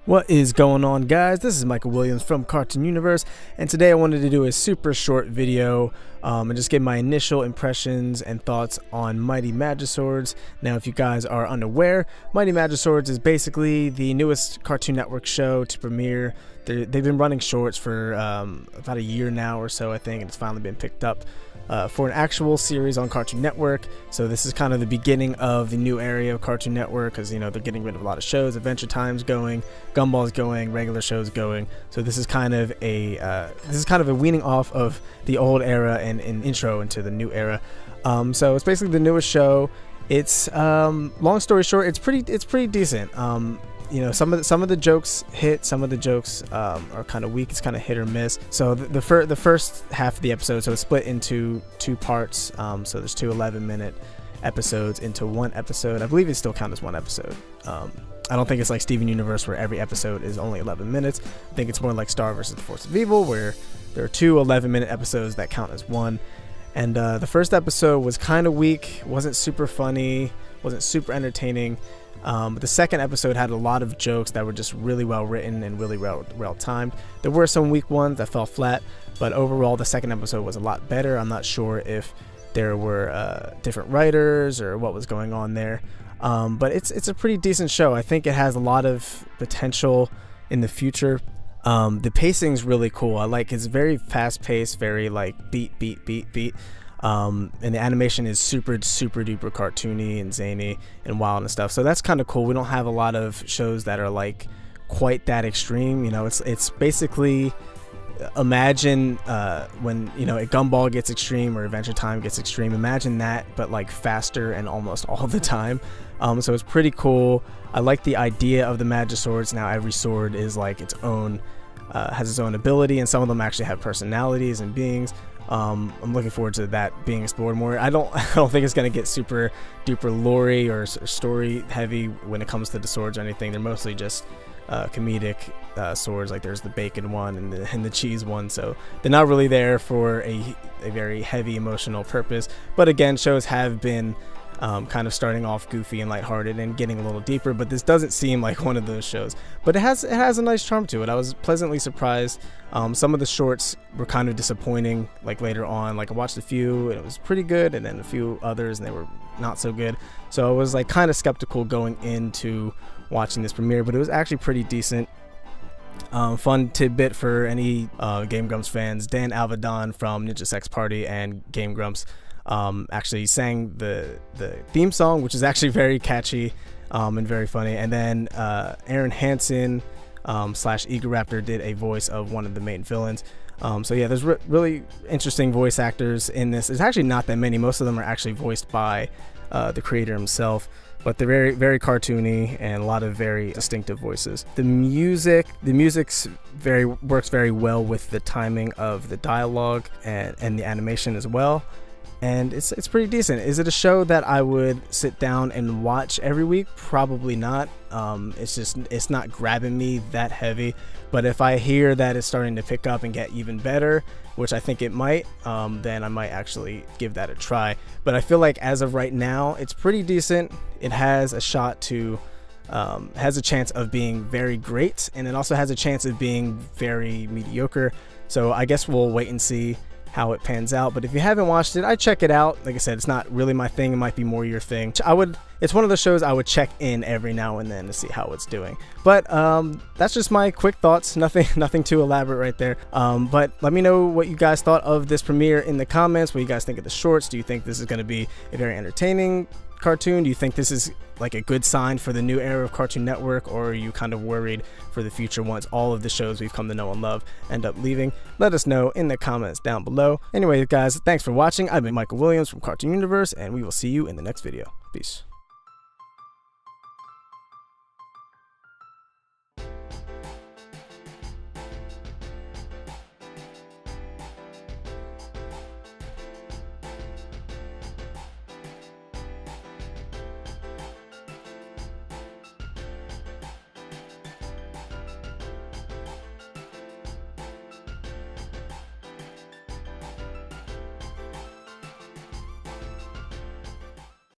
What is going on, guys? This is Michael Williams from Cartoon Universe, and today I wanted to do a super short video and just give my initial impressions and thoughts on Mighty Magiswords. Now, if you guys are unaware, Mighty Magiswords is basically the newest Cartoon Network show to premiere. They've been running shorts for about a year now or so, I think, and it's finally been picked up for an actual series on Cartoon Network. So this is kind of the beginning of the new area of Cartoon Network, because they're getting rid of a lot of shows. Adventure Time's going, Gumball's going, regular shows going. So this is kind of a weaning off of the old era and an intro into the new era. So it's basically the newest show. It's long story short, it's pretty decent. Some of the jokes hit, some of the jokes are kind of weak. It's kind of hit or miss. So the first half of the episode, so it's split into two parts. So there's two 11-minute episodes into one episode. I believe it still counts as one episode. I don't think it's like Steven Universe where every episode is only 11 minutes. I think it's more like Star vs. the Force of Evil, where there are two 11-minute episodes that count as one. And the first episode was kind of weak, wasn't super funny, wasn't super entertaining. But the second episode had a lot of jokes that were just really well written and really well timed. There were some weak ones that fell flat, but overall the second episode was a lot better. I'm not sure if there were different writers or what was going on there, but it's a pretty decent show. I think it has a lot of potential in the future. The pacing's really cool. I like it's very fast paced, very like beat. And the animation is super duper cartoony and zany and wild and stuff. So that's kind of cool. We don't have a lot of shows that are like quite that extreme. It's basically imagine when a Gumball gets extreme or Adventure Time gets extreme. Imagine that, but like faster and almost all the time. So it's pretty cool. I like the idea of the Magiswords. Now every sword is like its own, has its own ability, and some of them actually have personalities and beings. I'm looking forward to that being explored more. I don't think it's gonna get super duper lore-y or story heavy when it comes to the swords or anything. They're mostly just comedic swords. Like there's the bacon one and the cheese one, so they're not really there for a very heavy emotional purpose. But again, shows have been kind of starting off goofy and lighthearted and getting a little deeper, but this doesn't seem like one of those shows. But it has a nice charm to it. I was pleasantly surprised. Some of the shorts were kind of disappointing, like later on. Like I watched a few and it was pretty good, and then a few others and they were not so good. So I was like kind of skeptical going into watching this premiere, but it was actually pretty decent. Fun tidbit for any Game Grumps fans: Dan Alvedon from Ninja Sex Party and Game Grumps actually sang the theme song, which is actually very catchy and very funny. And then Aaron Hansen / Egoraptor did a voice of one of the main villains. So yeah, there's really interesting voice actors in this. There's actually not that many. Most of them are actually voiced by the creator himself, but they're very cartoony and a lot of very distinctive voices. The music's works very well with the timing of the dialogue and the animation as well. And it's pretty decent. Is it a show that I would sit down and watch every week? Probably not. It's not grabbing me that heavy. But if I hear that it's starting to pick up and get even better, which I think it might, then I might actually give that a try. But I feel like as of right now, it's pretty decent. It has a shot to has a chance of being very great, and it also has a chance of being very mediocre. So I guess we'll wait and see how it pans out. But if you haven't watched it, I'd check it out. Like I said, it's not really my thing. It might be more your thing. It's one of the shows I would check in every now and then to see how it's doing. But that's just my quick thoughts. Nothing too elaborate right there. But let me know what you guys thought of this premiere in the comments. What you guys think of the shorts? Do you think this is going to be a very entertaining cartoon? Do you think this is like a good sign for the new era of Cartoon Network, or are you kind of worried for the future once all of the shows we've come to know and love end up leaving? Let us know in the comments down below. Anyway, guys, thanks for watching. I've been Michael Williams from Cartoon Universe, and we will see you in the next video. Peace.